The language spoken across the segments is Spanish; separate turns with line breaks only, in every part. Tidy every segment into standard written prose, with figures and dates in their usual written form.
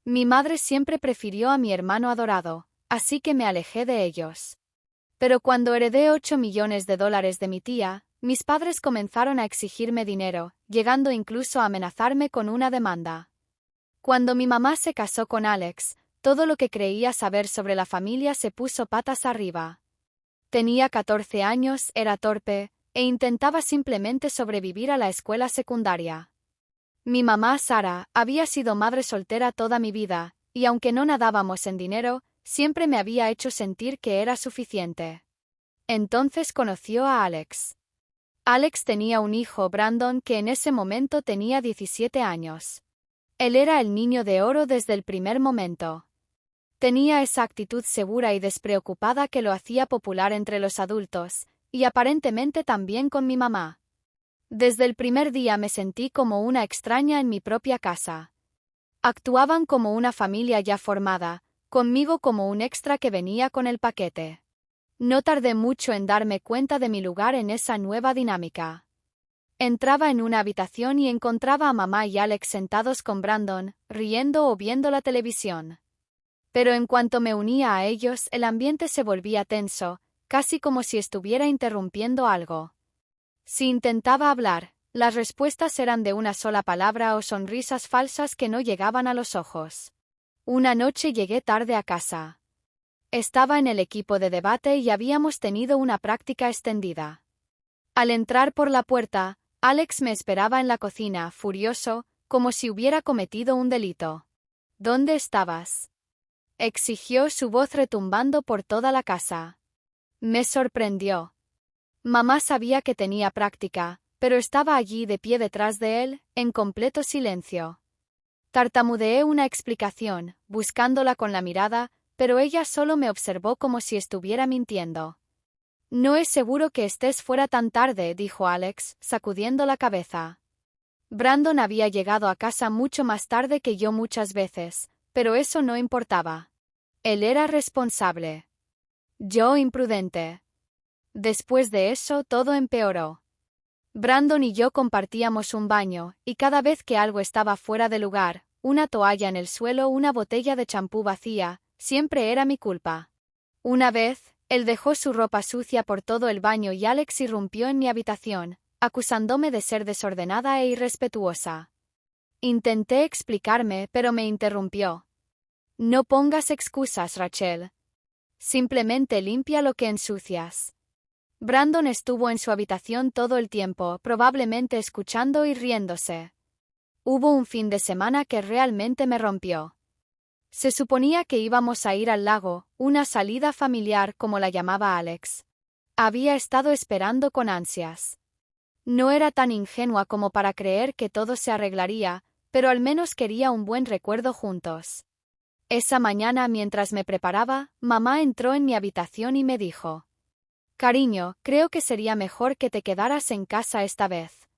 Mi madre siempre prefirió a mi hermano adorado, así que me alejé de ellos. Pero cuando heredé $8 millones de mi tía, mis padres comenzaron a exigirme dinero, llegando incluso a amenazarme con una demanda. Cuando mi mamá se casó con Alex, todo lo que creía saber sobre la familia se puso patas arriba. Tenía 14 años, era torpe, e intentaba simplemente sobrevivir a la escuela secundaria. Mi mamá, Sara, había sido madre soltera toda mi vida, y aunque no nadábamos en dinero, siempre me había hecho sentir que era suficiente. Entonces conoció a Alex. Alex tenía un hijo, Brandon, que en ese momento tenía 17 años. Él era el niño de oro desde el primer momento. Tenía esa actitud segura y despreocupada que lo hacía popular entre los adultos, y aparentemente también con mi mamá. Desde el primer día me sentí como una extraña en mi propia casa. Actuaban como una familia ya formada, conmigo como un extra que venía con el paquete. No tardé mucho en darme cuenta de mi lugar en esa nueva dinámica. Entraba en una habitación y encontraba a mamá y Alex sentados con Brandon, riendo o viendo la televisión. Pero en cuanto me unía a ellos, el ambiente se volvía tenso, casi como si estuviera interrumpiendo algo. Si intentaba hablar, las respuestas eran de una sola palabra o sonrisas falsas que no llegaban a los ojos. Una noche llegué tarde a casa. Estaba en el equipo de debate y habíamos tenido una práctica extendida. Al entrar por la puerta, Alex me esperaba en la cocina, furioso, como si hubiera cometido un delito. ¿Dónde estabas?, exigió, su voz retumbando por toda la casa. Me sorprendió. Mamá sabía que tenía práctica, pero estaba allí de pie detrás de él, en completo silencio. Tartamudeé una explicación, buscándola con la mirada, pero ella solo me observó como si estuviera mintiendo. No es seguro que estés fuera tan tarde, dijo Alex, sacudiendo la cabeza. Brandon había llegado a casa mucho más tarde que yo muchas veces, pero eso no importaba. Él era responsable. Yo imprudente. Después de eso todo empeoró. Brandon y yo compartíamos un baño, y cada vez que algo estaba fuera de lugar, una toalla en el suelo, una botella de champú vacía, siempre era mi culpa. Una vez, él dejó su ropa sucia por todo el baño y Alex irrumpió en mi habitación, acusándome de ser desordenada e irrespetuosa. Intenté explicarme, pero me interrumpió. No pongas excusas, Rachel. Simplemente limpia lo que ensucias. Brandon estuvo en su habitación todo el tiempo, probablemente escuchando y riéndose. Hubo un fin de semana que realmente me rompió. Se suponía que íbamos a ir al lago, una salida familiar como la llamaba Alex. Había estado esperando con ansias. No era tan ingenua como para creer que todo se arreglaría, pero al menos quería un buen recuerdo juntos. Esa mañana, mientras me preparaba, mamá entró en mi habitación y me dijo: «Cariño, creo que sería mejor que te quedaras en casa esta vez.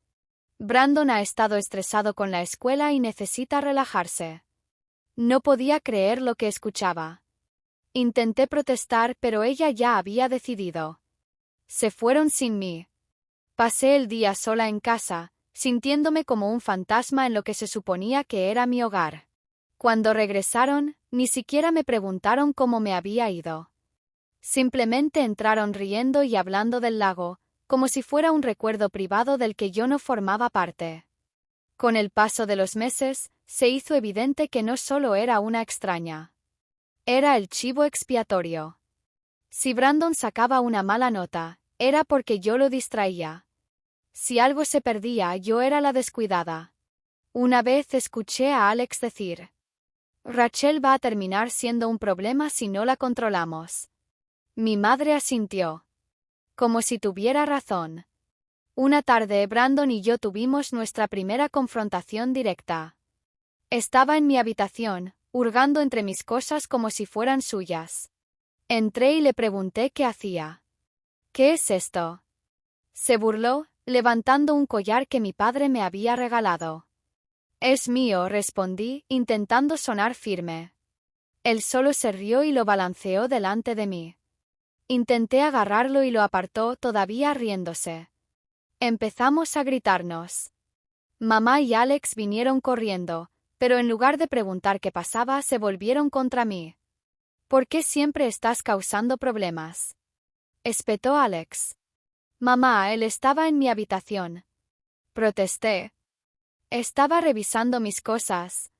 Brandon ha estado estresado con la escuela y necesita relajarse». No podía creer lo que escuchaba. Intenté protestar, pero ella ya había decidido. Se fueron sin mí. Pasé el día sola en casa, sintiéndome como un fantasma en lo que se suponía que era mi hogar. Cuando regresaron, ni siquiera me preguntaron cómo me había ido. Simplemente entraron riendo y hablando del lago, como si fuera un recuerdo privado del que yo no formaba parte. Con el paso de los meses, se hizo evidente que no solo era una extraña. Era el chivo expiatorio. Si Brandon sacaba una mala nota, era porque yo lo distraía. Si algo se perdía, yo era la descuidada. Una vez escuché a Alex decir: «Rachel va a terminar siendo un problema si no la controlamos». Mi madre asintió. Como si tuviera razón. Una tarde Brandon y yo tuvimos nuestra primera confrontación directa. Estaba en mi habitación, hurgando entre mis cosas como si fueran suyas. Entré y le pregunté qué hacía. «¿Qué es esto?». Se burló, levantando un collar que mi padre me había regalado. «Es mío», respondí, intentando sonar firme. Él solo se rió y lo balanceó delante de mí. Intenté agarrarlo y lo apartó, todavía riéndose. Empezamos a gritarnos. Mamá y Alex vinieron corriendo, pero en lugar de preguntar qué pasaba, se volvieron contra mí. ¿Por qué siempre estás causando problemas?, espetó Alex. Mamá, él estaba en mi habitación, protesté. Estaba revisando mis cosas.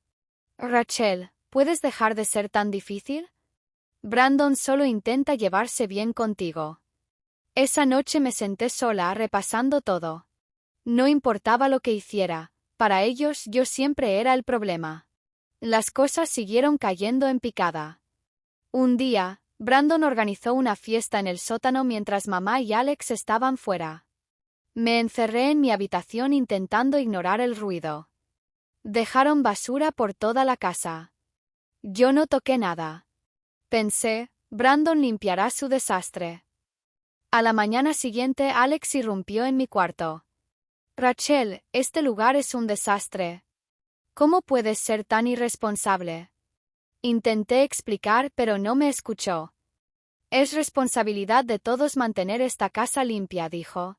Rachel, ¿puedes dejar de ser tan difícil? Brandon solo intenta llevarse bien contigo. Esa noche me senté sola repasando todo. No importaba lo que hiciera, para ellos yo siempre era el problema. Las cosas siguieron cayendo en picada. Un día, Brandon organizó una fiesta en el sótano mientras mamá y Alex estaban fuera. Me encerré en mi habitación intentando ignorar el ruido. Dejaron basura por toda la casa. Yo no toqué nada. Pensé, Brandon limpiará su desastre. A la mañana siguiente Alex irrumpió en mi cuarto. Rachel, este lugar es un desastre. ¿Cómo puedes ser tan irresponsable? Intenté explicar, pero no me escuchó. Es responsabilidad de todos mantener esta casa limpia, dijo.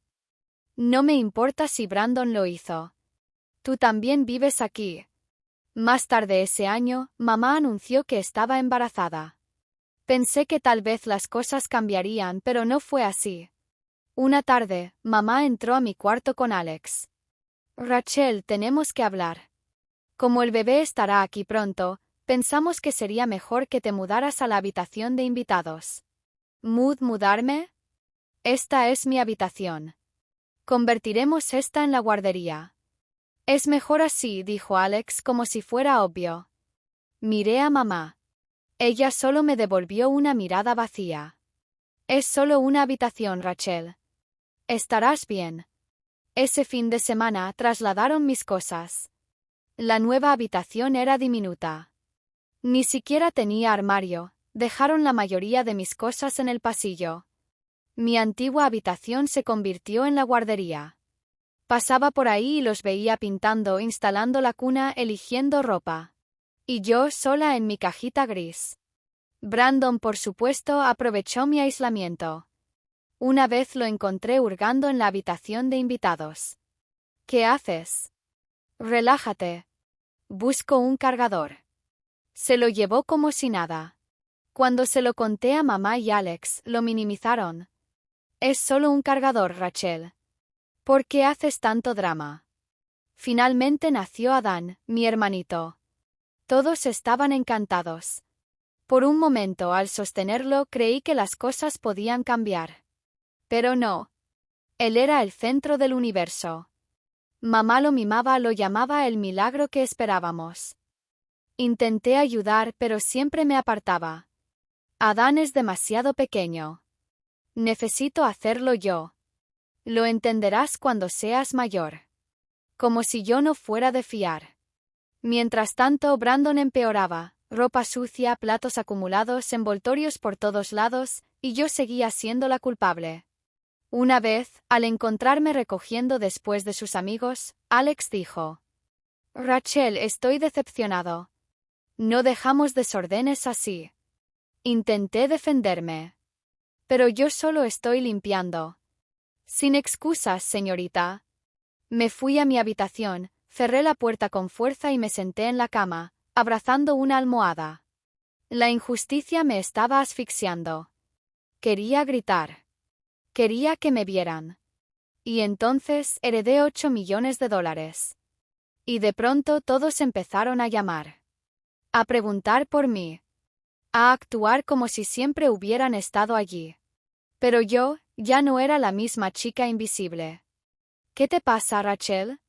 No me importa si Brandon lo hizo. Tú también vives aquí. Más tarde ese año, mamá anunció que estaba embarazada. Pensé que tal vez las cosas cambiarían, pero no fue así. Una tarde, mamá entró a mi cuarto con Alex. Rachel, tenemos que hablar. Como el bebé estará aquí pronto, pensamos que sería mejor que te mudaras a la habitación de invitados. ¿Mudarme? Esta es mi habitación. Convertiremos esta en la guardería. Es mejor así, dijo Alex como si fuera obvio. Miré a mamá. Ella solo me devolvió una mirada vacía. Es solo una habitación, Rachel. Estarás bien. Ese fin de semana trasladaron mis cosas. La nueva habitación era diminuta. Ni siquiera tenía armario, dejaron la mayoría de mis cosas en el pasillo. Mi antigua habitación se convirtió en la guardería. Pasaba por ahí y los veía pintando, instalando la cuna, eligiendo ropa. Y yo sola en mi cajita gris. Brandon, por supuesto, aprovechó mi aislamiento. Una vez lo encontré hurgando en la habitación de invitados. ¿Qué haces? Relájate. Busco un cargador. Se lo llevó como si nada. Cuando se lo conté a mamá y Alex, lo minimizaron. Es solo un cargador, Rachel. ¿Por qué haces tanto drama? Finalmente nació Adán, mi hermanito. Todos estaban encantados. Por un momento, al sostenerlo, creí que las cosas podían cambiar. Pero no. Él era el centro del universo. Mamá lo mimaba, lo llamaba el milagro que esperábamos. Intenté ayudar, pero siempre me apartaba. Adán es demasiado pequeño. Necesito hacerlo yo. Lo entenderás cuando seas mayor. Como si yo no fuera de fiar. Mientras tanto, Brandon empeoraba, ropa sucia, platos acumulados, envoltorios por todos lados, y yo seguía siendo la culpable. Una vez, al encontrarme recogiendo después de sus amigos, Alex dijo: Rachel, estoy decepcionado. No dejamos desórdenes así. Intenté defenderme. Pero yo solo estoy limpiando. Sin excusas, señorita. Me fui a mi habitación, cerré la puerta con fuerza y me senté en la cama, abrazando una almohada. La injusticia me estaba asfixiando. Quería gritar. Quería que me vieran. Y entonces heredé $8 millones. Y de pronto todos empezaron a llamar. A preguntar por mí. A actuar como si siempre hubieran estado allí. Pero yo, ya no era la misma chica invisible. ¿Qué te pasa, Rachel?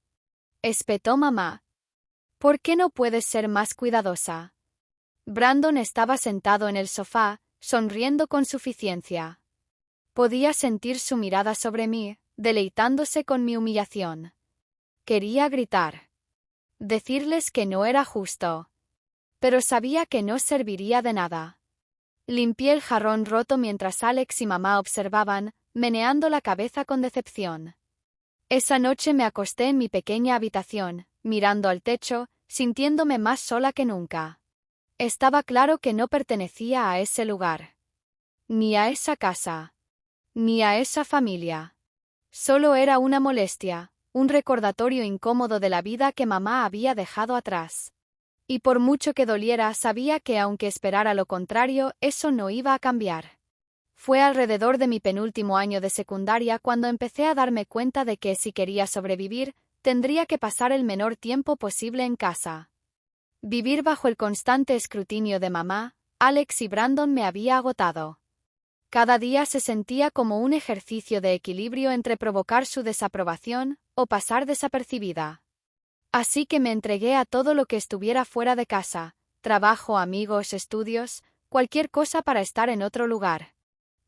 Espetó mamá. ¿Por qué no puedes ser más cuidadosa? Brandon estaba sentado en el sofá, sonriendo con suficiencia. Podía sentir su mirada sobre mí, deleitándose con mi humillación. Quería gritar. Decirles que no era justo. Pero sabía que no serviría de nada. Limpié el jarrón roto mientras Alex y mamá observaban, meneando la cabeza con decepción. Esa noche me acosté en mi pequeña habitación, mirando al techo, sintiéndome más sola que nunca. Estaba claro que no pertenecía a ese lugar. Ni a esa casa. Ni a esa familia. Solo era una molestia, un recordatorio incómodo de la vida que mamá había dejado atrás. Y por mucho que doliera, sabía que aunque esperara lo contrario, eso no iba a cambiar. Fue alrededor de mi penúltimo año de secundaria cuando empecé a darme cuenta de que si quería sobrevivir, tendría que pasar el menor tiempo posible en casa. Vivir bajo el constante escrutinio de mamá, Alex y Brandon me había agotado. Cada día se sentía como un ejercicio de equilibrio entre provocar su desaprobación o pasar desapercibida. Así que me entregué a todo lo que estuviera fuera de casa, trabajo, amigos, estudios, cualquier cosa para estar en otro lugar.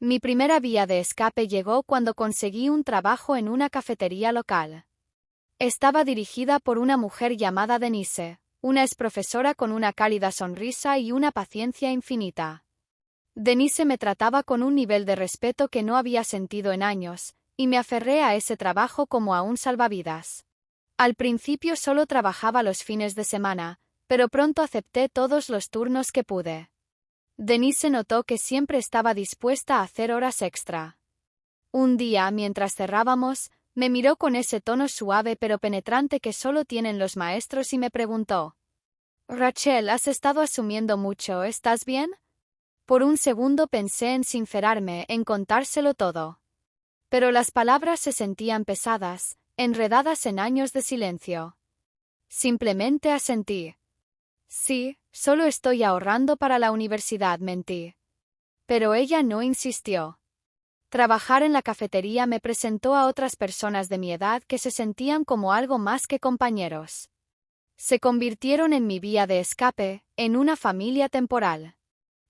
Mi primera vía de escape llegó cuando conseguí un trabajo en una cafetería local. Estaba dirigida por una mujer llamada Denise, una exprofesora con una cálida sonrisa y una paciencia infinita. Denise me trataba con un nivel de respeto que no había sentido en años, y me aferré a ese trabajo como a un salvavidas. Al principio solo trabajaba los fines de semana, pero pronto acepté todos los turnos que pude. Denise notó que siempre estaba dispuesta a hacer horas extra. Un día, mientras cerrábamos, me miró con ese tono suave pero penetrante que solo tienen los maestros y me preguntó: «Rachel, has estado asumiendo mucho, ¿estás bien?» Por un segundo pensé en sincerarme, en contárselo todo. Pero las palabras se sentían pesadas, enredadas en años de silencio. Simplemente asentí. «Sí, solo estoy ahorrando para la universidad», mentí. Pero ella no insistió. Trabajar en la cafetería me presentó a otras personas de mi edad que se sentían como algo más que compañeros. Se convirtieron en mi vía de escape, en una familia temporal.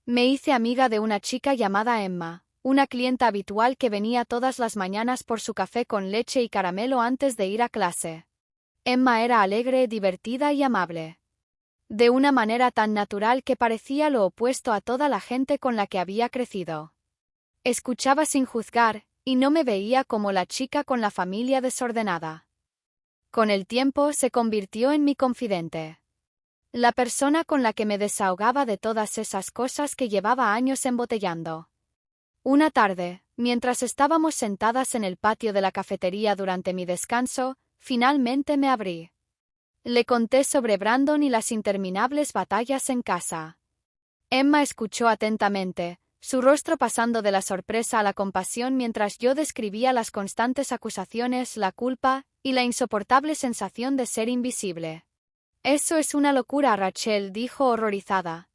Me hice amiga de una chica llamada Emma, una clienta habitual que venía todas las mañanas por su café con leche y caramelo antes de ir a clase. Emma era alegre, divertida y amable. De una manera tan natural que parecía lo opuesto a toda la gente con la que había crecido. Escuchaba sin juzgar, y no me veía como la chica con la familia desordenada. Con el tiempo se convirtió en mi confidente. La persona con la que me desahogaba de todas esas cosas que llevaba años embotellando. Una tarde, mientras estábamos sentadas en el patio de la cafetería durante mi descanso, finalmente me abrí. Le conté sobre Brandon y las interminables batallas en casa. Emma escuchó atentamente, su rostro pasando de la sorpresa a la compasión mientras yo describía las constantes acusaciones, la culpa y la insoportable sensación de ser invisible. «Eso es una locura», Rachel dijo horrorizada.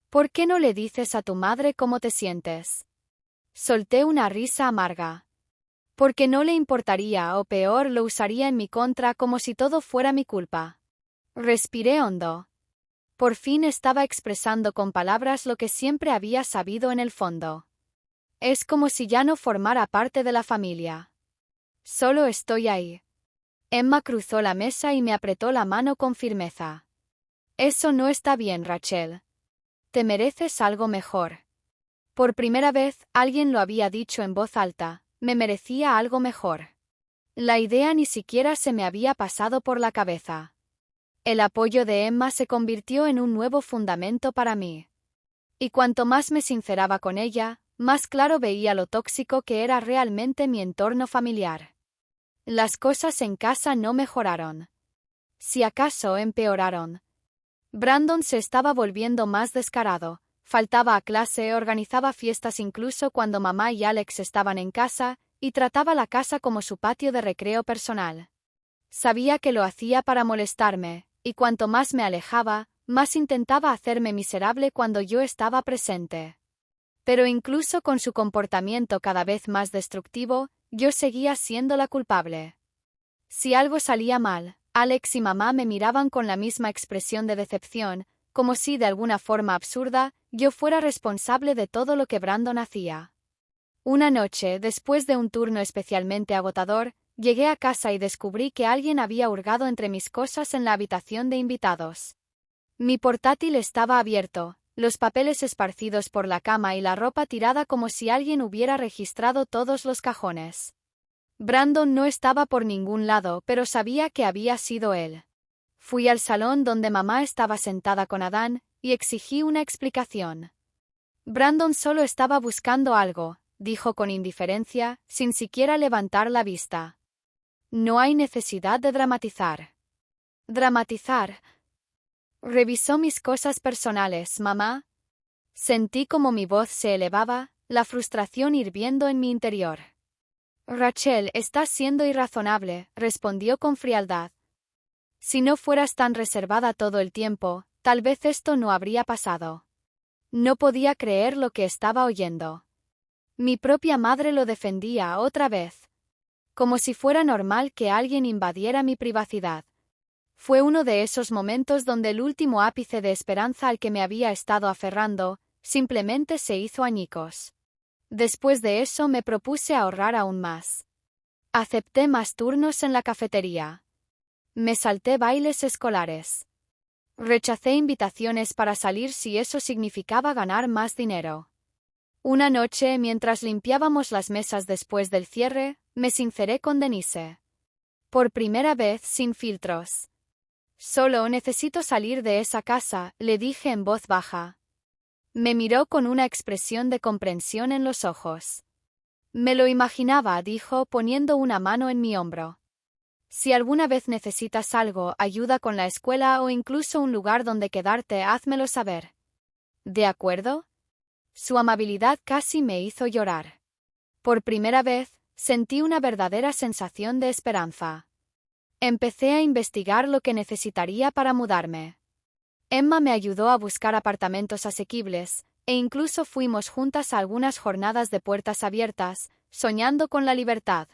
«¿Por qué no le dices a tu madre cómo te sientes?» Solté una risa amarga. «Porque no le importaría o peor lo usaría en mi contra como si todo fuera mi culpa». Respiré hondo. Por fin estaba expresando con palabras lo que siempre había sabido en el fondo. Es como si ya no formara parte de la familia. Solo estoy ahí. Emma cruzó la mesa y me apretó la mano con firmeza. «Eso no está bien, Rachel. Te mereces algo mejor». Por primera vez, alguien lo había dicho en voz alta, me merecía algo mejor. La idea ni siquiera se me había pasado por la cabeza. El apoyo de Emma se convirtió en un nuevo fundamento para mí. Y cuanto más me sinceraba con ella, más claro veía lo tóxico que era realmente mi entorno familiar. Las cosas en casa no mejoraron. Si acaso empeoraron. Brandon se estaba volviendo más descarado, faltaba a clase, organizaba fiestas incluso cuando mamá y Alex estaban en casa, y trataba la casa como su patio de recreo personal. Sabía que lo hacía para molestarme, y cuanto más me alejaba, más intentaba hacerme miserable cuando yo estaba presente. Pero incluso con su comportamiento cada vez más destructivo, yo seguía siendo la culpable. Si algo salía mal, Alex y mamá me miraban con la misma expresión de decepción, como si de alguna forma absurda, yo fuera responsable de todo lo que Brandon hacía. Una noche, después de un turno especialmente agotador, llegué a casa y descubrí que alguien había hurgado entre mis cosas en la habitación de invitados. Mi portátil estaba abierto, los papeles esparcidos por la cama y la ropa tirada como si alguien hubiera registrado todos los cajones. Brandon no estaba por ningún lado, pero sabía que había sido él. Fui al salón donde mamá estaba sentada con Adán, y exigí una explicación. Brandon solo estaba buscando algo, dijo con indiferencia, sin siquiera levantar la vista. No hay necesidad de dramatizar. ¿Dramatizar? Revisó mis cosas personales, mamá. Sentí como mi voz se elevaba, la frustración hirviendo en mi interior. Rachel, estás siendo irrazonable, respondió con frialdad. Si no fueras tan reservada todo el tiempo, tal vez esto no habría pasado. No podía creer lo que estaba oyendo. Mi propia madre lo defendía otra vez. Como si fuera normal que alguien invadiera mi privacidad. Fue uno de esos momentos donde el último ápice de esperanza al que me había estado aferrando, simplemente se hizo añicos. Después de eso me propuse ahorrar aún más. Acepté más turnos en la cafetería. Me salté bailes escolares. Rechacé invitaciones para salir si eso significaba ganar más dinero. Una noche, mientras limpiábamos las mesas después del cierre, me sinceré con Denise. Por primera vez sin filtros. Solo necesito salir de esa casa, le dije en voz baja. Me miró con una expresión de comprensión en los ojos. Me lo imaginaba, dijo, poniendo una mano en mi hombro. Si alguna vez necesitas algo, ayuda con la escuela o incluso un lugar donde quedarte, házmelo saber. ¿De acuerdo? Su amabilidad casi me hizo llorar. Por primera vez, sentí una verdadera sensación de esperanza. Empecé a investigar lo que necesitaría para mudarme. Emma me ayudó a buscar apartamentos asequibles, e incluso fuimos juntas a algunas jornadas de puertas abiertas, soñando con la libertad.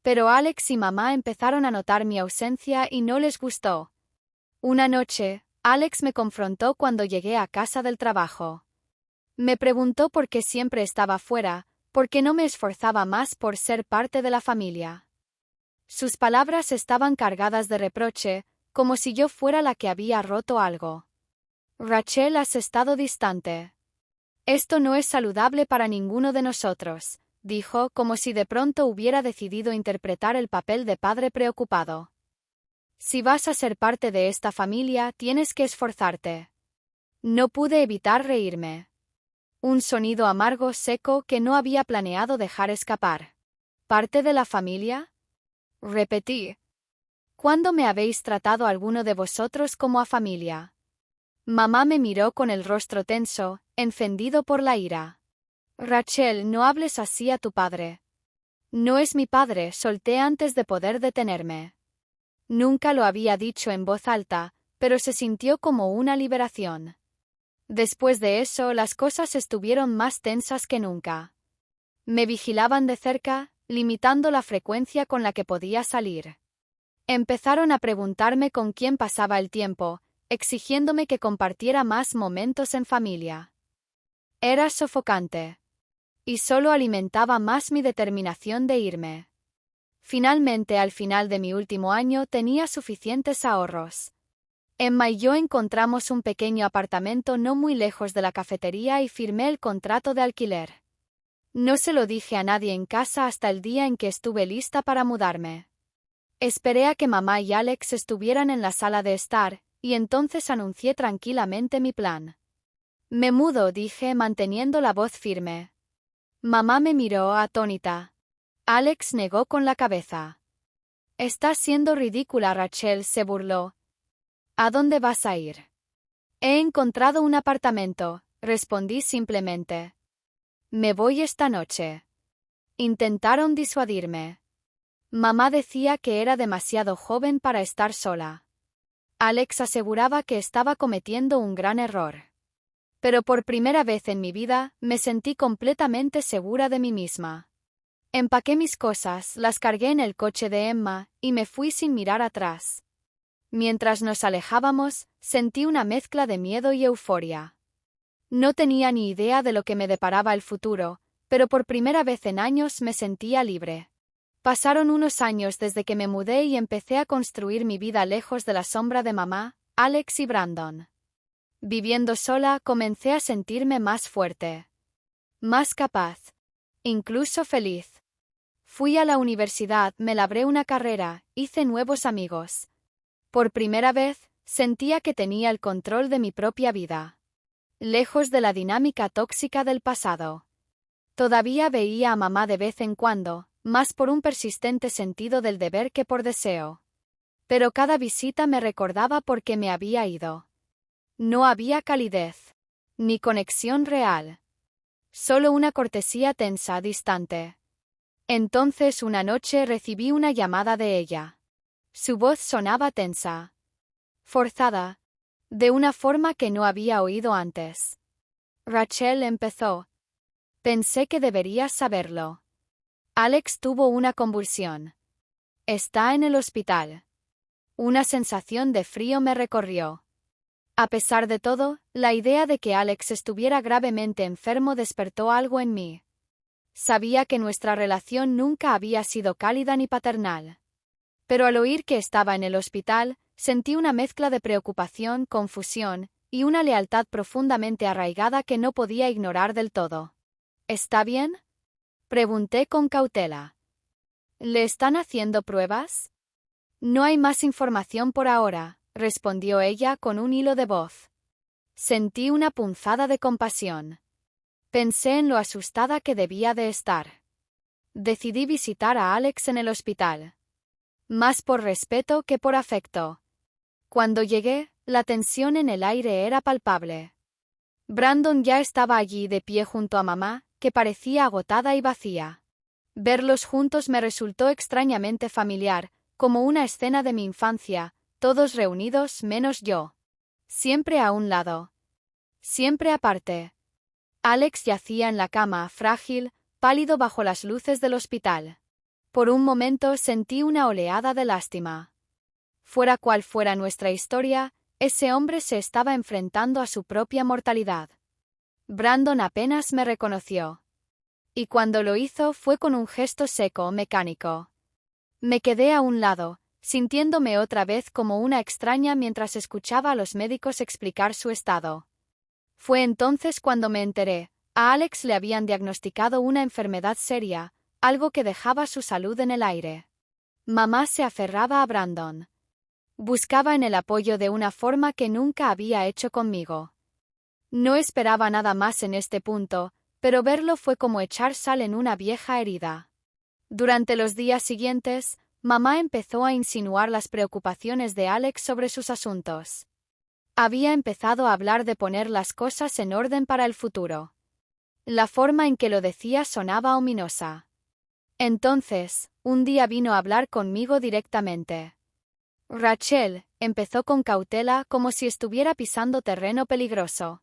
Pero Alex y mamá empezaron a notar mi ausencia y no les gustó. Una noche, Alex me confrontó cuando llegué a casa del trabajo. Me preguntó por qué siempre estaba fuera, por qué no me esforzaba más por ser parte de la familia. Sus palabras estaban cargadas de reproche, como si yo fuera la que había roto algo. Rachel, has estado distante. Esto no es saludable para ninguno de nosotros, dijo, como si de pronto hubiera decidido interpretar el papel de padre preocupado. Si vas a ser parte de esta familia, tienes que esforzarte. No pude evitar reírme. Un sonido amargo seco que no había planeado dejar escapar. ¿Parte de la familia? Repetí. ¿Cuándo me habéis tratado alguno de vosotros como a familia? Mamá me miró con el rostro tenso, encendido por la ira. Rachel, no hables así a tu padre. No es mi padre, solté antes de poder detenerme. Nunca lo había dicho en voz alta, pero se sintió como una liberación. Después de eso, las cosas estuvieron más tensas que nunca. Me vigilaban de cerca, limitando la frecuencia con la que podía salir. Empezaron a preguntarme con quién pasaba el tiempo, exigiéndome que compartiera más momentos en familia. Era sofocante. Y solo alimentaba más mi determinación de irme. Finalmente, al final de mi último año, tenía suficientes ahorros. Emma y yo encontramos un pequeño apartamento no muy lejos de la cafetería y firmé el contrato de alquiler. No se lo dije a nadie en casa hasta el día en que estuve lista para mudarme. Esperé a que mamá y Alex estuvieran en la sala de estar, y entonces anuncié tranquilamente mi plan. Me mudo, dije, manteniendo la voz firme. Mamá me miró atónita. Alex negó con la cabeza. Estás siendo ridícula, Rachel, se burló. ¿A dónde vas a ir? He encontrado un apartamento, respondí simplemente. Me voy esta noche. Intentaron disuadirme. Mamá decía que era demasiado joven para estar sola. Alex aseguraba que estaba cometiendo un gran error. Pero por primera vez en mi vida, me sentí completamente segura de mí misma. Empaqué mis cosas, las cargué en el coche de Emma, y me fui sin mirar atrás. Mientras nos alejábamos, sentí una mezcla de miedo y euforia. No tenía ni idea de lo que me deparaba el futuro, pero por primera vez en años me sentía libre. Pasaron unos años desde que me mudé y empecé a construir mi vida lejos de la sombra de mamá, Alex y Brandon. Viviendo sola, comencé a sentirme más fuerte. Más capaz. Incluso feliz. Fui a la universidad, me labré una carrera, hice nuevos amigos. Por primera vez, sentía que tenía el control de mi propia vida. Lejos de la dinámica tóxica del pasado. Todavía veía a mamá de vez en cuando, más por un persistente sentido del deber que por deseo. Pero cada visita me recordaba por qué me había ido. No había calidez, ni conexión real. Solo una cortesía tensa, distante. Entonces una noche recibí una llamada de ella. Su voz sonaba tensa, forzada, de una forma que no había oído antes. Rachel, empezó. Pensé que deberías saberlo. Alex tuvo una convulsión. Está en el hospital. Una sensación de frío me recorrió. A pesar de todo, la idea de que Alex estuviera gravemente enfermo despertó algo en mí. Sabía que nuestra relación nunca había sido cálida ni paternal. Pero al oír que estaba en el hospital, sentí una mezcla de preocupación, confusión y una lealtad profundamente arraigada que no podía ignorar del todo. ¿Está bien?, pregunté con cautela. ¿Le están haciendo pruebas? No hay más información por ahora, respondió ella con un hilo de voz. Sentí una punzada de compasión. Pensé en lo asustada que debía de estar. Decidí visitar a Alex en el hospital. Más por respeto que por afecto. Cuando llegué, la tensión en el aire era palpable. Brandon ya estaba allí de pie junto a mamá, que parecía agotada y vacía. Verlos juntos me resultó extrañamente familiar, como una escena de mi infancia, todos reunidos menos yo. Siempre a un lado. Siempre aparte. Alex yacía en la cama, frágil, pálido bajo las luces del hospital. Por un momento sentí una oleada de lástima. Fuera cual fuera nuestra historia, ese hombre se estaba enfrentando a su propia mortalidad. Brandon apenas me reconoció. Y cuando lo hizo fue con un gesto seco, mecánico. Me quedé a un lado, sintiéndome otra vez como una extraña mientras escuchaba a los médicos explicar su estado. Fue entonces cuando me enteré, a Alex le habían diagnosticado una enfermedad seria, algo que dejaba su salud en el aire. Mamá se aferraba a Brandon. Buscaba en el apoyo de una forma que nunca había hecho conmigo. No esperaba nada más en este punto, pero verlo fue como echar sal en una vieja herida. Durante los días siguientes, mamá empezó a insinuar las preocupaciones de Alex sobre sus asuntos. Había empezado a hablar de poner las cosas en orden para el futuro. La forma en que lo decía sonaba ominosa. Entonces, un día vino a hablar conmigo directamente. Rachel, empezó con cautela como si estuviera pisando terreno peligroso.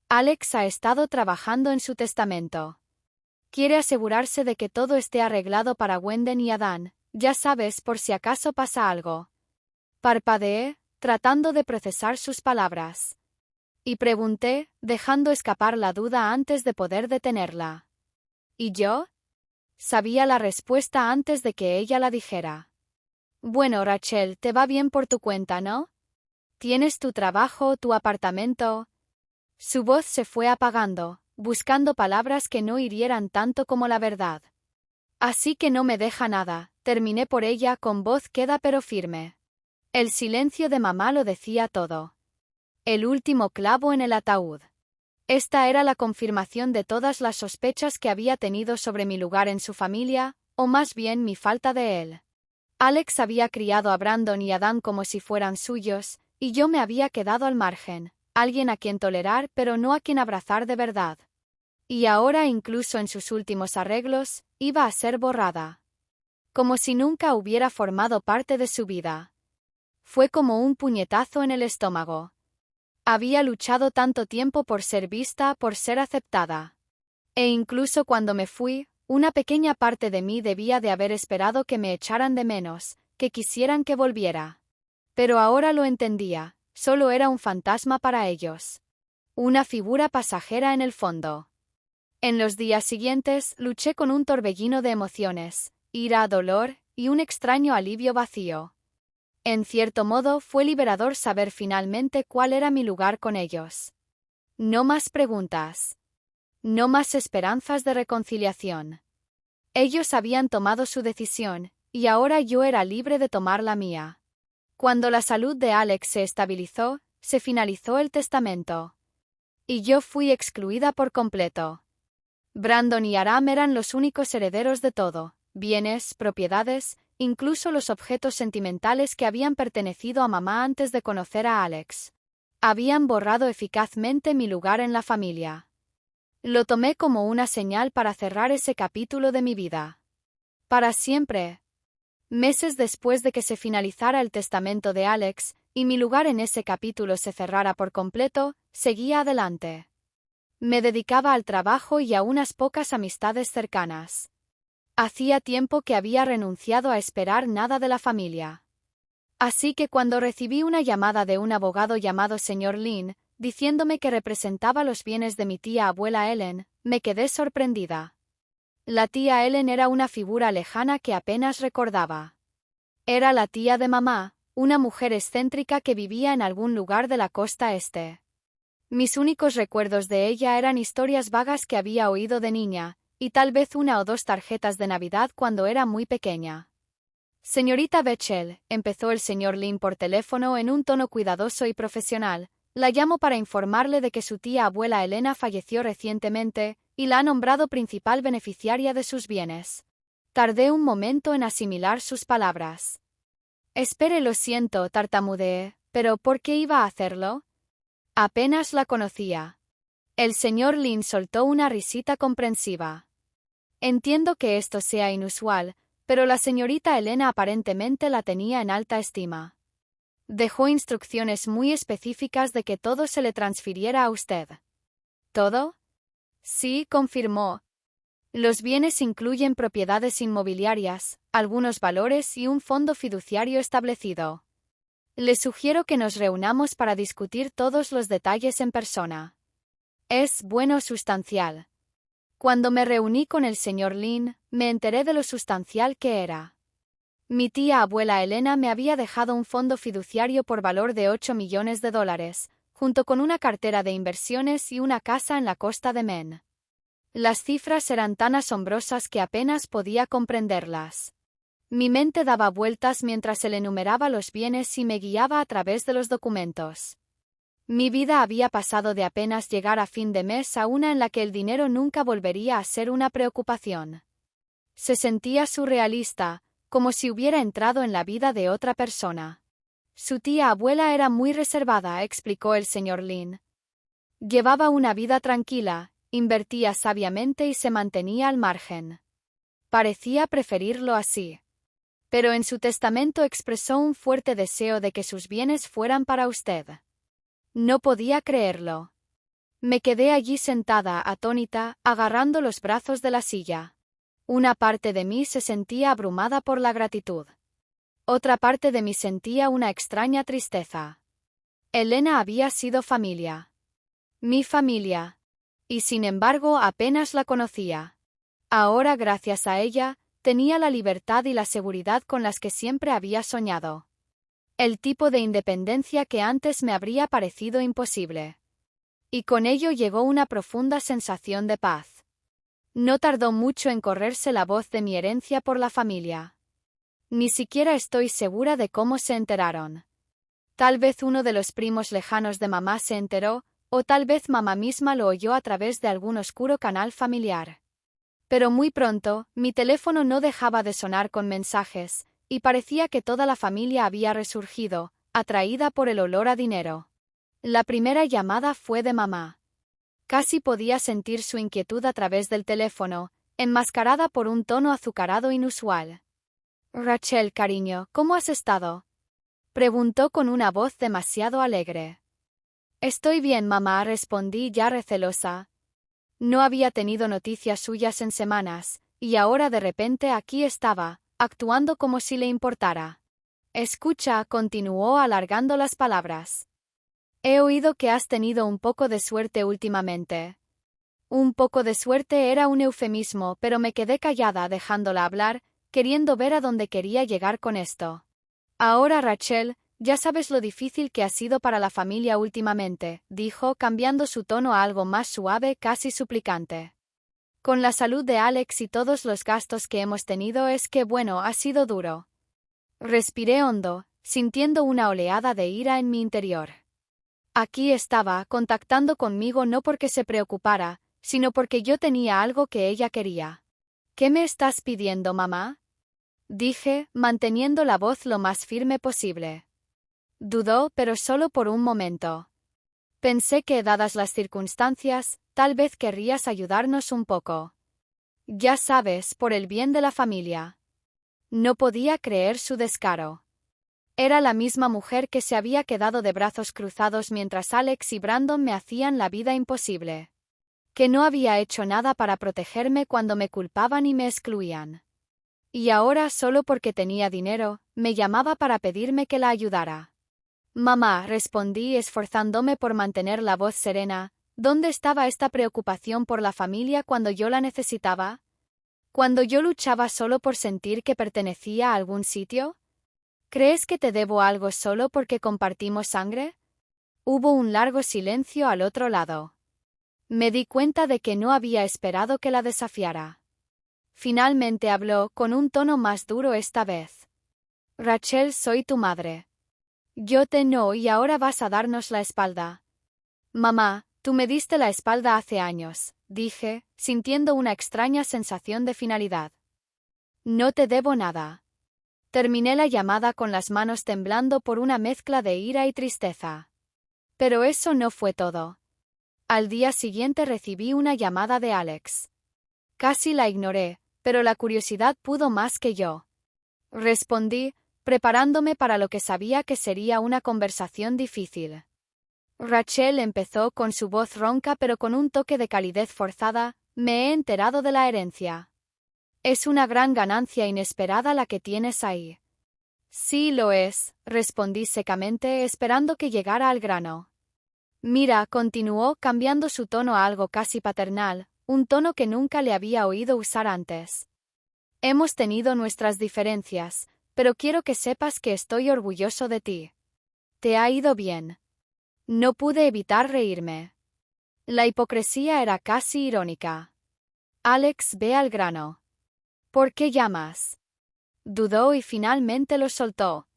Alex ha estado trabajando en su testamento. Quiere asegurarse de que todo esté arreglado para Wenden y Adán, ya sabes, por si acaso pasa algo. Parpadeé, tratando de procesar sus palabras. Y pregunté, dejando escapar la duda antes de poder detenerla. ¿Y yo? Sabía la respuesta antes de que ella la dijera. Bueno, Rachel, te va bien por tu cuenta, ¿no? Tienes tu trabajo, tu apartamento. Su voz se fue apagando, buscando palabras que no hirieran tanto como la verdad. Así que no me deja nada, terminé por ella con voz queda pero firme. El silencio de mamá lo decía todo. El último clavo en el ataúd. Esta era la confirmación de todas las sospechas que había tenido sobre mi lugar en su familia, o más bien mi falta de él. Alex había criado a Brandon y a Dan como si fueran suyos, y yo me había quedado al margen, alguien a quien tolerar pero no a quien abrazar de verdad. Y ahora, incluso en sus últimos arreglos, iba a ser borrada. Como si nunca hubiera formado parte de su vida. Fue como un puñetazo en el estómago. Había luchado tanto tiempo por ser vista, por ser aceptada. E incluso cuando me fui, una pequeña parte de mí debía de haber esperado que me echaran de menos, que quisieran que volviera. Pero ahora lo entendía, solo era un fantasma para ellos. Una figura pasajera en el fondo. En los días siguientes luché con un torbellino de emociones, ira, dolor y un extraño alivio vacío. En cierto modo fue liberador saber finalmente cuál era mi lugar con ellos. No más preguntas. No más esperanzas de reconciliación. Ellos habían tomado su decisión, y ahora yo era libre de tomar la mía. Cuando la salud de Alex se estabilizó, se finalizó el testamento. Y yo fui excluida por completo. Brandon y Aram eran los únicos herederos de todo, bienes, propiedades, incluso los objetos sentimentales que habían pertenecido a mamá antes de conocer a Alex. Habían borrado eficazmente mi lugar en la familia. Lo tomé como una señal para cerrar ese capítulo de mi vida. Para siempre. Meses después de que se finalizara el testamento de Alex, y mi lugar en ese capítulo se cerrara por completo, seguía adelante. Me dedicaba al trabajo y a unas pocas amistades cercanas. Hacía tiempo que había renunciado a esperar nada de la familia. Así que cuando recibí una llamada de un abogado llamado señor Lin, diciéndome que representaba los bienes de mi tía abuela Ellen, me quedé sorprendida. La tía Ellen era una figura lejana que apenas recordaba. Era la tía de mamá, una mujer excéntrica que vivía en algún lugar de la costa este. Mis únicos recuerdos de ella eran historias vagas que había oído de niña, y tal vez una o dos tarjetas de Navidad cuando era muy pequeña. Señorita Betchel, empezó el señor Lin por teléfono en un tono cuidadoso y profesional, la llamo para informarle de que su tía abuela Elena falleció recientemente, y la ha nombrado principal beneficiaria de sus bienes. Tardé un momento en asimilar sus palabras. Espere, lo siento, tartamudeé, pero ¿por qué iba a hacerlo? Apenas la conocía. El señor Lin soltó una risita comprensiva. Entiendo que esto sea inusual, pero la señorita Elena aparentemente la tenía en alta estima. Dejó instrucciones muy específicas de que todo se le transfiriera a usted. ¿Todo? Sí, confirmó. Los bienes incluyen propiedades inmobiliarias, algunos valores y un fondo fiduciario establecido. Le sugiero que nos reunamos para discutir todos los detalles en persona. Es bueno sustancial. Cuando me reuní con el señor Lin, me enteré de lo sustancial que era. Mi tía abuela Elena me había dejado un fondo fiduciario por valor de 8 millones de dólares, junto con una cartera de inversiones y una casa en la costa de Maine. Las cifras eran tan asombrosas que apenas podía comprenderlas. Mi mente daba vueltas mientras él enumeraba los bienes y me guiaba a través de los documentos. Mi vida había pasado de apenas llegar a fin de mes a una en la que el dinero nunca volvería a ser una preocupación. Se sentía surrealista, como si hubiera entrado en la vida de otra persona. Su tía abuela era muy reservada, explicó el señor Lin. Llevaba una vida tranquila, invertía sabiamente y se mantenía al margen. Parecía preferirlo así. Pero en su testamento expresó un fuerte deseo de que sus bienes fueran para usted. No podía creerlo. Me quedé allí sentada, atónita, agarrando los brazos de la silla. Una parte de mí se sentía abrumada por la gratitud. Otra parte de mí sentía una extraña tristeza. Elena había sido familia. Mi familia. Y sin embargo apenas la conocía. Ahora, gracias a ella, tenía la libertad y la seguridad con las que siempre había soñado. El tipo de independencia que antes me habría parecido imposible. Y con ello llegó una profunda sensación de paz. No tardó mucho en correrse la voz de mi herencia por la familia. Ni siquiera estoy segura de cómo se enteraron. Tal vez uno de los primos lejanos de mamá se enteró, o tal vez mamá misma lo oyó a través de algún oscuro canal familiar. Pero muy pronto, mi teléfono no dejaba de sonar con mensajes, y parecía que toda la familia había resurgido, atraída por el olor a dinero. La primera llamada fue de mamá. Casi podía sentir su inquietud a través del teléfono, enmascarada por un tono azucarado inusual. «Rachel, cariño, ¿cómo has estado?», preguntó con una voz demasiado alegre. «Estoy bien, mamá», respondí ya recelosa. No había tenido noticias suyas en semanas, y ahora de repente aquí estaba, actuando como si le importara. «Escucha», continuó alargando las palabras. «He oído que has tenido un poco de suerte últimamente». Un poco de suerte era un eufemismo, pero me quedé callada dejándola hablar, queriendo ver a dónde quería llegar con esto. «Ahora, Rachel, ya sabes lo difícil que ha sido para la familia últimamente», dijo, cambiando su tono a algo más suave, casi suplicante. «Con la salud de Alex y todos los gastos que hemos tenido bueno, ha sido duro». Respiré hondo, sintiendo una oleada de ira en mi interior. Aquí estaba, contactando conmigo no porque se preocupara, sino porque yo tenía algo que ella quería. «¿Qué me estás pidiendo, mamá?», dije, manteniendo la voz lo más firme posible. Dudó, pero solo por un momento. Pensé que, dadas las circunstancias, tal vez querrías ayudarnos un poco. Ya sabes, por el bien de la familia. No podía creer su descaro. Era la misma mujer que se había quedado de brazos cruzados mientras Alex y Brandon me hacían la vida imposible. Que no había hecho nada para protegerme cuando me culpaban y me excluían. Y ahora, solo porque tenía dinero, me llamaba para pedirme que la ayudara. Mamá, respondí esforzándome por mantener la voz serena, ¿dónde estaba esta preocupación por la familia cuando yo la necesitaba? ¿Cuando yo luchaba solo por sentir que pertenecía a algún sitio? ¿Crees que te debo algo solo porque compartimos sangre? Hubo un largo silencio al otro lado. Me di cuenta de que no había esperado que la desafiara. Finalmente habló, con un tono más duro esta vez. Rachel, soy tu madre. Yo te no y ahora vas a darnos la espalda. Mamá, tú me diste la espalda hace años, dije, sintiendo una extraña sensación de finalidad. No te debo nada. Terminé la llamada con las manos temblando por una mezcla de ira y tristeza. Pero eso no fue todo. Al día siguiente recibí una llamada de Alex. Casi la ignoré, pero la curiosidad pudo más que yo. Respondí, preparándome para lo que sabía que sería una conversación difícil. Rachel empezó con su voz ronca pero con un toque de calidez forzada, me he enterado de la herencia. Es una gran ganancia inesperada la que tienes ahí. Sí lo es, respondí secamente esperando que llegara al grano. Mira, continuó cambiando su tono a algo casi paternal, un tono que nunca le había oído usar antes. Hemos tenido nuestras diferencias, pero quiero que sepas que estoy orgulloso de ti. Te ha ido bien. No pude evitar reírme. La hipocresía era casi irónica. Alex, ve al grano. ¿Por qué llamas? Dudó y finalmente lo soltó.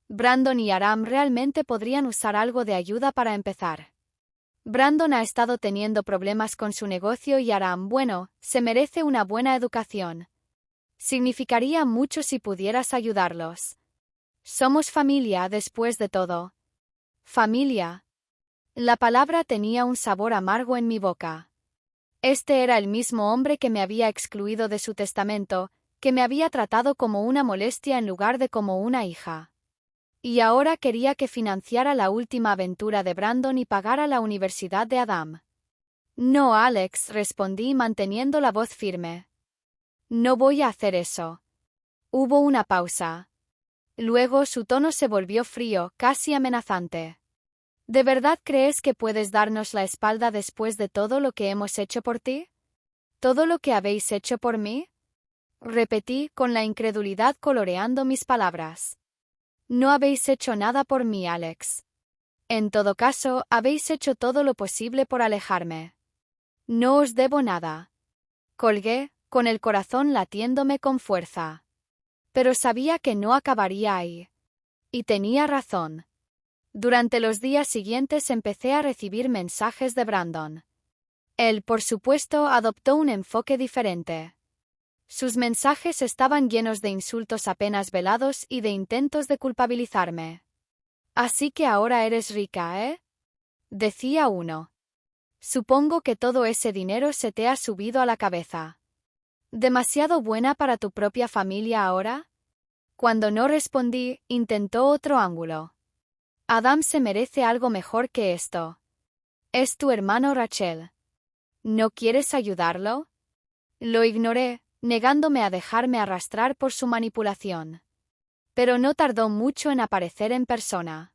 Brandon y Aram realmente podrían usar algo de ayuda para empezar. Brandon ha estado teniendo problemas con su negocio y Aram, bueno, se merece una buena educación. Significaría mucho si pudieras ayudarlos. Somos familia después de todo. Familia. La palabra tenía un sabor amargo en mi boca. Este era el mismo hombre que me había excluido de su testamento, que me había tratado como una molestia en lugar de como una hija. Y ahora quería que financiara la última aventura de Brandon y pagara la universidad de Adam. No, Alex, respondí manteniendo la voz firme. No voy a hacer eso. Hubo una pausa. Luego su tono se volvió frío, casi amenazante. ¿De verdad crees que puedes darnos la espalda después de todo lo que hemos hecho por ti? ¿Todo lo que habéis hecho por mí? Repetí, con la incredulidad coloreando mis palabras. No habéis hecho nada por mí, Alex. En todo caso, habéis hecho todo lo posible por alejarme. No os debo nada. Colgué, con el corazón latiéndome con fuerza. Pero sabía que no acabaría ahí. Y tenía razón. Durante los días siguientes empecé a recibir mensajes de Brandon. Él, por supuesto, adoptó un enfoque diferente. Sus mensajes estaban llenos de insultos apenas velados y de intentos de culpabilizarme. Así que ahora eres rica, ¿eh? Decía uno. Supongo que todo ese dinero se te ha subido a la cabeza. ¿Demasiado buena para tu propia familia ahora? Cuando no respondí, intentó otro ángulo. Adam se merece algo mejor que esto. Es tu hermano Rachel. ¿No quieres ayudarlo? Lo ignoré, negándome a dejarme arrastrar por su manipulación. Pero no tardó mucho en aparecer en persona.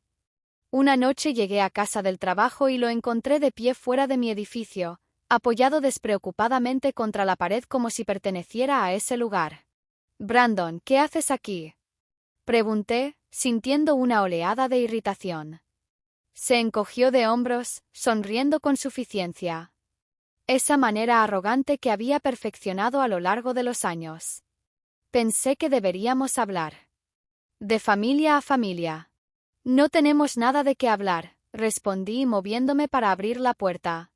Una noche llegué a casa del trabajo y lo encontré de pie fuera de mi edificio, apoyado despreocupadamente contra la pared como si perteneciera a ese lugar. Brandon, ¿qué haces aquí? Pregunté, sintiendo una oleada de irritación. Se encogió de hombros, sonriendo con suficiencia. Esa manera arrogante que había perfeccionado a lo largo de los años. Pensé que deberíamos hablar. De familia a familia. No tenemos nada de qué hablar, respondí moviéndome para abrir la puerta.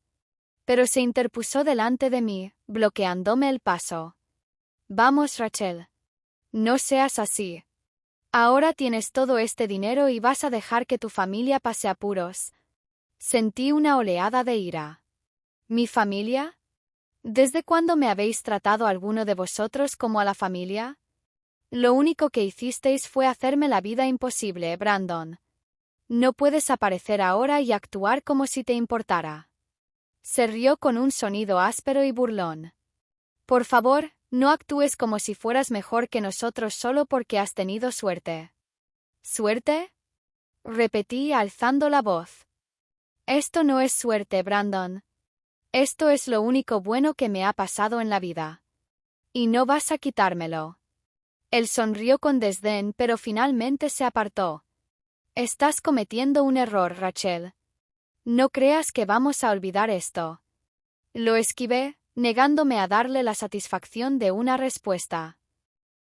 Pero se interpuso delante de mí, bloqueándome el paso. Vamos, Rachel. No seas así. Ahora tienes todo este dinero y vas a dejar que tu familia pase apuros. Sentí una oleada de ira. ¿Mi familia? ¿Desde cuándo me habéis tratado alguno de vosotros como a la familia? Lo único que hicisteis fue hacerme la vida imposible, Brandon. No puedes aparecer ahora y actuar como si te importara. Se rió con un sonido áspero y burlón. Por favor, no actúes como si fueras mejor que nosotros solo porque has tenido suerte. ¿Suerte? Repetí alzando la voz. Esto no es suerte, Brandon. Esto es lo único bueno que me ha pasado en la vida. Y no vas a quitármelo. Él sonrió con desdén, pero finalmente se apartó. Estás cometiendo un error, Rachel. No creas que vamos a olvidar esto. Lo esquivé, negándome a darle la satisfacción de una respuesta.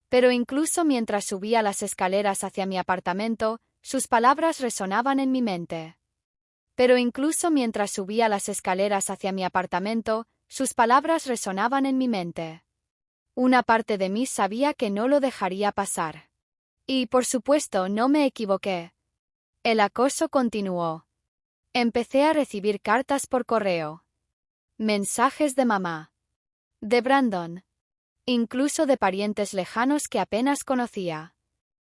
Pero incluso mientras subía las escaleras hacia mi apartamento, sus palabras resonaban en mi mente. Pero incluso mientras subía las escaleras hacia mi apartamento, sus palabras resonaban en mi mente. Una parte de mí sabía que no lo dejaría pasar. Y, por supuesto, no me equivoqué. El acoso continuó. Empecé a recibir cartas por correo. Mensajes de mamá. De Brandon. Incluso de parientes lejanos que apenas conocía.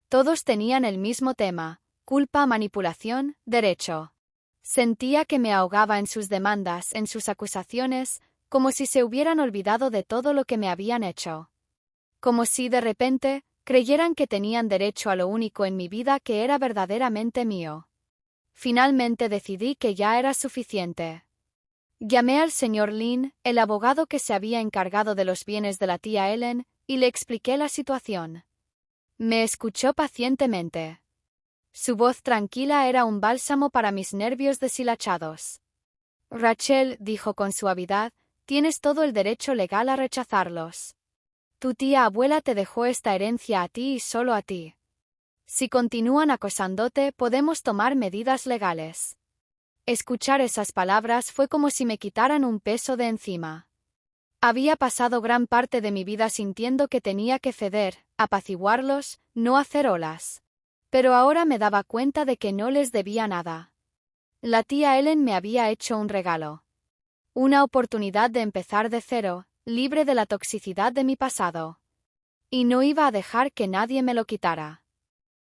Todos tenían el mismo tema: culpa, manipulación, derecho. Sentía que me ahogaba en sus demandas, en sus acusaciones, como si se hubieran olvidado de todo lo que me habían hecho. Como si, de repente, creyeran que tenían derecho a lo único en mi vida que era verdaderamente mío. Finalmente decidí que ya era suficiente. Llamé al señor Lynn, el abogado que se había encargado de los bienes de la tía Ellen, y le expliqué la situación. Me escuchó pacientemente. Su voz tranquila era un bálsamo para mis nervios deshilachados. Rachel, dijo con suavidad, tienes todo el derecho legal a rechazarlos. Tu tía abuela te dejó esta herencia a ti y solo a ti. Si continúan acosándote, podemos tomar medidas legales. Escuchar esas palabras fue como si me quitaran un peso de encima. Había pasado gran parte de mi vida sintiendo que tenía que ceder, apaciguarlos, no hacer olas. Pero ahora me daba cuenta de que no les debía nada. La tía Ellen me había hecho un regalo. Una oportunidad de empezar de cero, libre de la toxicidad de mi pasado. Y no iba a dejar que nadie me lo quitara.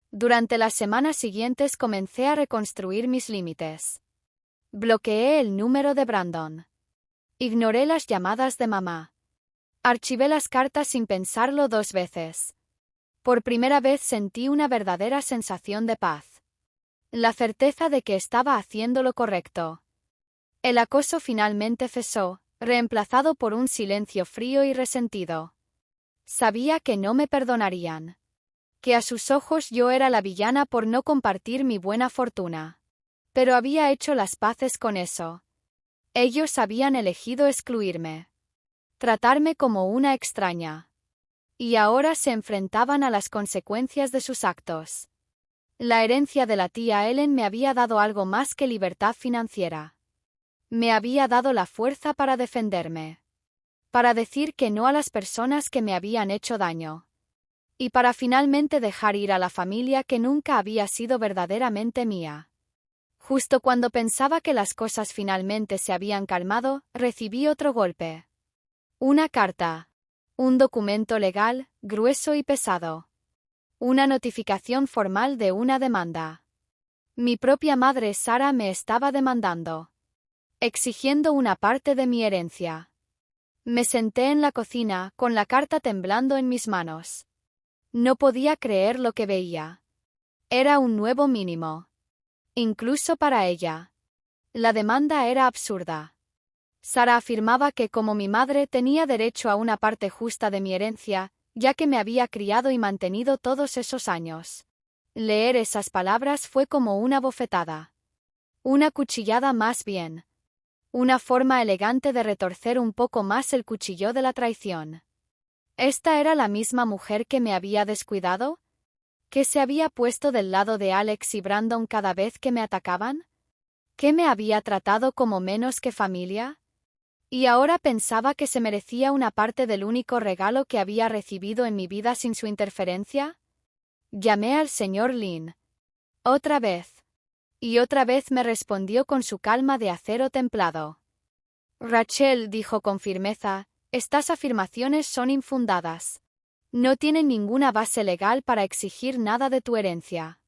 Durante las semanas siguientes comencé a reconstruir mis límites. Bloqueé el número de Brandon. Ignoré las llamadas de mamá. Archivé las cartas sin pensarlo 2 veces. Por primera vez sentí una verdadera sensación de paz. La certeza de que estaba haciendo lo correcto. El acoso finalmente cesó, reemplazado por un silencio frío y resentido. Sabía que no me perdonarían. Que a sus ojos yo era la villana por no compartir mi buena fortuna. Pero había hecho las paces con eso. Ellos habían elegido excluirme. Tratarme como una extraña. Y ahora se enfrentaban a las consecuencias de sus actos. La herencia de la tía Ellen me había dado algo más que libertad financiera. Me había dado la fuerza para defenderme. Para decir que no a las personas que me habían hecho daño. Y para finalmente dejar ir a la familia que nunca había sido verdaderamente mía. Justo cuando pensaba que las cosas finalmente se habían calmado, recibí otro golpe. Una carta. Un documento legal, grueso y pesado. Una notificación formal de una demanda. Mi propia madre Sara me estaba demandando. Exigiendo una parte de mi herencia. Me senté en la cocina, con la carta temblando en mis manos. No podía creer lo que veía. Era un nuevo mínimo. Incluso para ella. La demanda era absurda. Sara afirmaba que como mi madre tenía derecho a una parte justa de mi herencia, ya que me había criado y mantenido todos esos años. Leer esas palabras fue como una bofetada. Una cuchillada más bien. Una forma elegante de retorcer un poco más el cuchillo de la traición. ¿Esta era la misma mujer que me había descuidado? ¿Que se había puesto del lado de Alex y Brandon cada vez que me atacaban? ¿Que me había tratado como menos que familia? Y ahora pensaba que se merecía una parte del único regalo que había recibido en mi vida sin su interferencia. Llamé al señor Lynn. Otra vez. Y otra vez me respondió con su calma de acero templado. Rachel, dijo con firmeza, estas afirmaciones son infundadas. No tienen ninguna base legal para exigir nada de tu herencia.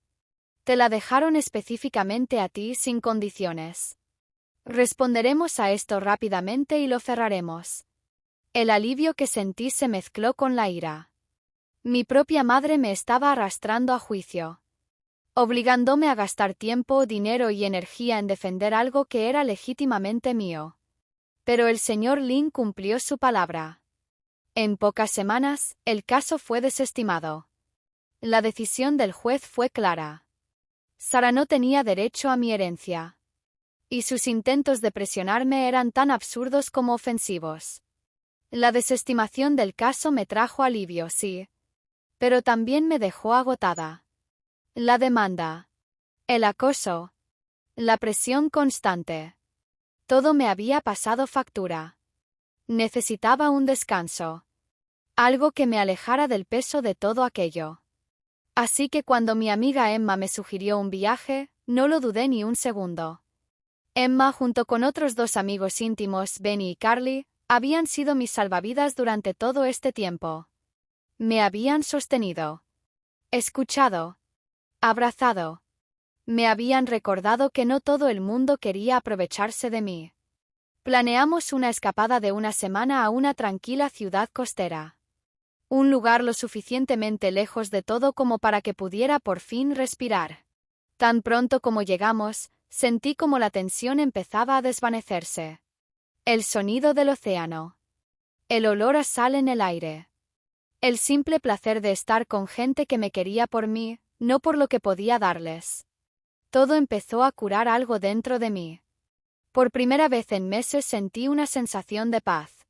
Te la dejaron específicamente a ti sin condiciones. Responderemos a esto rápidamente y lo cerraremos. El alivio que sentí se mezcló con la ira. Mi propia madre me estaba arrastrando a juicio, obligándome a gastar tiempo, dinero y energía en defender algo que era legítimamente mío. Pero el señor Lin cumplió su palabra. En pocas semanas, el caso fue desestimado. La decisión del juez fue clara. Sara no tenía derecho a mi herencia. Y sus intentos de presionarme eran tan absurdos como ofensivos. La desestimación del caso me trajo alivio, sí. Pero también me dejó agotada. La demanda. El acoso. La presión constante. Todo me había pasado factura. Necesitaba un descanso. Algo que me alejara del peso de todo aquello. Así que cuando mi amiga Emma me sugirió un viaje, no lo dudé ni un segundo. Emma, junto con otros dos amigos íntimos, Benny y Carly, habían sido mis salvavidas durante todo este tiempo. Me habían sostenido, escuchado, abrazado. Me habían recordado que no todo el mundo quería aprovecharse de mí. Planeamos una escapada de una semana a una tranquila ciudad costera. Un lugar lo suficientemente lejos de todo como para que pudiera por fin respirar. Tan pronto como llegamos, sentí como la tensión empezaba a desvanecerse. El sonido del océano. El olor a sal en el aire. El simple placer de estar con gente que me quería por mí, no por lo que podía darles. Todo empezó a curar algo dentro de mí. Por primera vez en meses sentí una sensación de paz.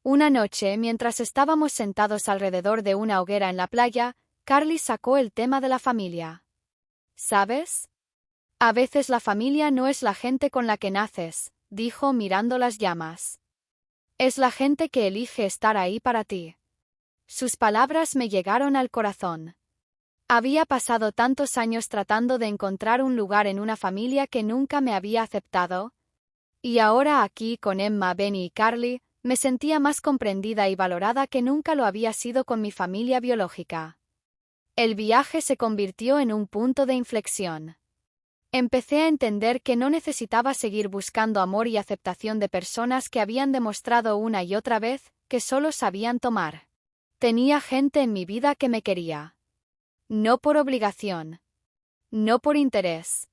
Una noche, mientras estábamos sentados alrededor de una hoguera en la playa, Carly sacó el tema de la familia. ¿Sabes? A veces la familia no es la gente con la que naces, dijo mirando las llamas. Es la gente que elige estar ahí para ti. Sus palabras me llegaron al corazón. Había pasado tantos años tratando de encontrar un lugar en una familia que nunca me había aceptado. Y ahora aquí con Emma, Benny y Carly, me sentía más comprendida y valorada que nunca lo había sido con mi familia biológica. El viaje se convirtió en un punto de inflexión. Empecé a entender que no necesitaba seguir buscando amor y aceptación de personas que habían demostrado una y otra vez que solo sabían tomar. Tenía gente en mi vida que me quería. No por obligación. No por interés.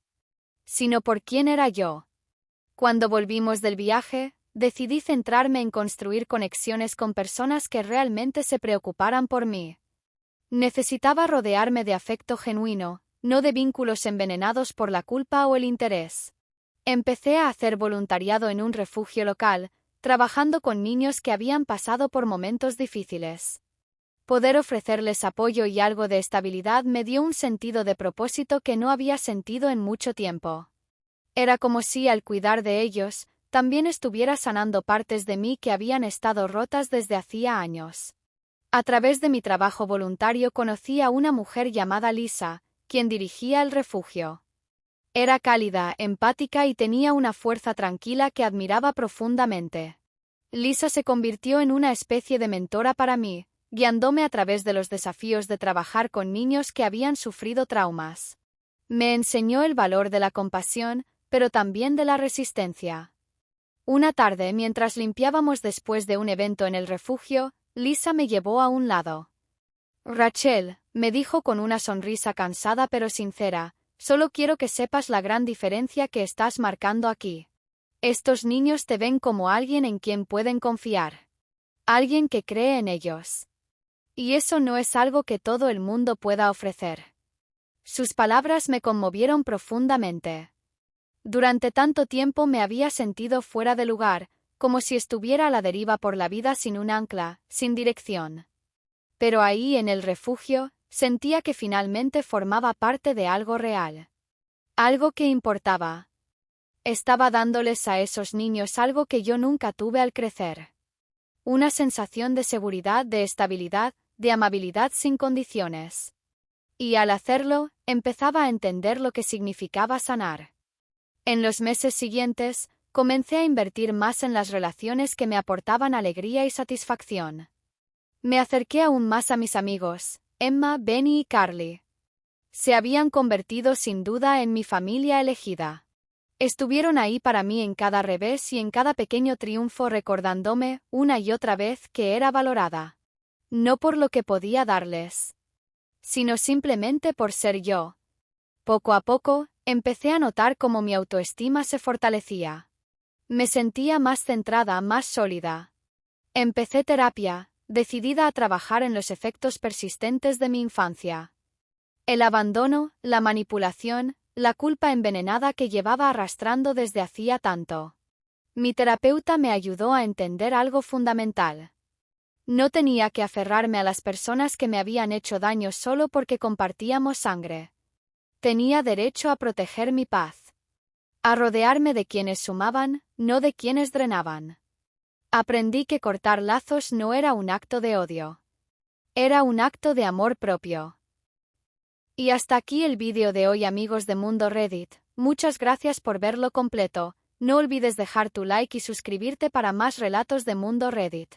Sino por quién era yo. Cuando volvimos del viaje, decidí centrarme en construir conexiones con personas que realmente se preocuparan por mí. Necesitaba rodearme de afecto genuino, no de vínculos envenenados por la culpa o el interés. Empecé a hacer voluntariado en un refugio local, trabajando con niños que habían pasado por momentos difíciles. Poder ofrecerles apoyo y algo de estabilidad me dio un sentido de propósito que no había sentido en mucho tiempo. Era como si, al cuidar de ellos, también estuviera sanando partes de mí que habían estado rotas desde hacía años. A través de mi trabajo voluntario conocí a una mujer llamada Lisa, quien dirigía el refugio. Era cálida, empática y tenía una fuerza tranquila que admiraba profundamente. Lisa se convirtió en una especie de mentora para mí, guiándome a través de los desafíos de trabajar con niños que habían sufrido traumas. Me enseñó el valor de la compasión, pero también de la resistencia. Una tarde, mientras limpiábamos después de un evento en el refugio, Lisa me llevó a un lado. Rachel, me dijo con una sonrisa cansada pero sincera, solo quiero que sepas la gran diferencia que estás marcando aquí. Estos niños te ven como alguien en quien pueden confiar. Alguien que cree en ellos. Y eso no es algo que todo el mundo pueda ofrecer. Sus palabras me conmovieron profundamente. Durante tanto tiempo me había sentido fuera de lugar, como si estuviera a la deriva por la vida sin un ancla, sin dirección. Pero ahí en el refugio, sentía que finalmente formaba parte de algo real. Algo que importaba. Estaba dándoles a esos niños algo que yo nunca tuve al crecer. Una sensación de seguridad, de estabilidad, de amabilidad sin condiciones. Y al hacerlo, empezaba a entender lo que significaba sanar. En los meses siguientes, comencé a invertir más en las relaciones que me aportaban alegría y satisfacción. Me acerqué aún más a mis amigos, Emma, Benny y Carly. Se habían convertido sin duda en mi familia elegida. Estuvieron ahí para mí en cada revés y en cada pequeño triunfo, recordándome, una y otra vez, que era valorada. No por lo que podía darles, sino simplemente por ser yo. Poco a poco, empecé a notar cómo mi autoestima se fortalecía. Me sentía más centrada, más sólida. Empecé terapia, decidida a trabajar en los efectos persistentes de mi infancia. El abandono, la manipulación, la culpa envenenada que llevaba arrastrando desde hacía tanto. Mi terapeuta me ayudó a entender algo fundamental. No tenía que aferrarme a las personas que me habían hecho daño solo porque compartíamos sangre. Tenía derecho a proteger mi paz. A rodearme de quienes sumaban, no de quienes drenaban. Aprendí que cortar lazos no era un acto de odio. Era un acto de amor propio. Y hasta aquí el vídeo de hoy, amigos de Mundo Reddit. Muchas gracias por verlo completo. No olvides dejar tu like y suscribirte para más relatos de Mundo Reddit.